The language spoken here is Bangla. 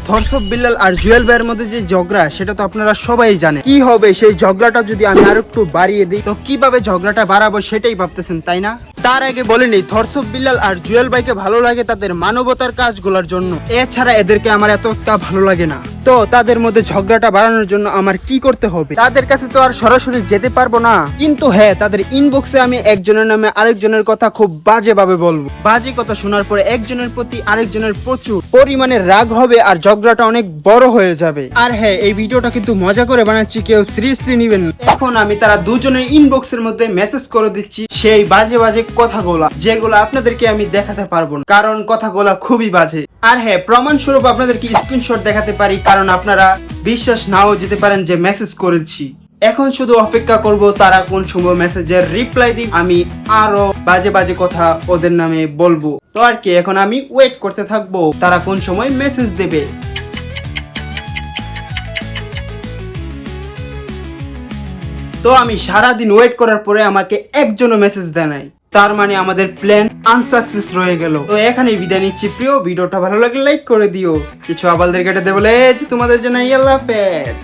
থরসব বিল্লাল আর জুয়েল ভাইয়ের মধ্যে যে ঝগড়া সেটা তো আপনারা সবাই জানেন। কি হবে সেই ঝগড়াটা যদি আমি আর একটু বাড়িয়ে দিই, তো কিভাবে ঝগড়াটা বাড়াবো সেটাই ভাবতেছেন তাই না? তার আগে বলে নেই, থরসব বিল্লাল আর জুয়েল ভাইকে ভালো লাগে তাদের মানবতার কাজগুলোর জন্য, এছাড়া এদেরকে আমার এতটা ভালো লাগে না। তো তাদের মধ্যে ঝগড়াটা বাড়ানোর জন্য আমার কি করতে হবে? তাদের কাছে তো আর সরাসরি যেতে পারবো না, কিন্তু হ্যাঁ, তাদের ইনবক্সে আমি একজনের নামে আরেকজনের কথা খুব বাজেভাবে বলবো। বাজে কথা শোনার পরে একজনের প্রতি আরেকজনের প্রচুর পরিমাণে রাগ হবে আর ঝগড়াটা অনেক বড় হয়ে যাবে। আর হ্যাঁ, এই ভিডিওটা কিন্তু মজা করে বানাচ্ছি, কেউ সিরিয়াসলি নেবেন না। এখন আমি তারা দুজনের ইনবক্সের মধ্যে মেসেজ করে দিচ্ছি সেই বাজে বাজে কথাগুলা, যেগুলো আপনাদেরকে আমি দেখাতে পারবো না, কারণ কথাগুলা খুবই বাজে। আর হ্যাঁ, প্রমাণ স্বরূপ আপনাদেরকে স্ক্রিনশট দেখাতে পারি, কারণ আপনারা বিশ্বাস নাও যেতে পারেন যে মেসেজ করেছি। এখন শুধু অপেক্ষা করব তারা কোন সময় মেসেজের রিপ্লাই দিই, আমি আরো বাজে বাজে কথা ওদের নামে বলবো। তো আর কি, এখন আমি ওয়েট করতে থাকবো তারা কোন সময় মেসেজ দেবে। তো আমি সারাদিন ওয়েট করার পরে আমাকে একজনও মেসেজ দেয় নাই, তার মানে আমাদের প্ল্যান আনসাকসেস রয়ে গেল। তো এখানেই বিদায় নিচ্ছি প্রিয়, ভিডিওটা ভালো লাগলে লাইক করে দিও। কিছু আবালদের কেটে দেবো, তোমাদের জন্য আল্লাহ হাফেজ।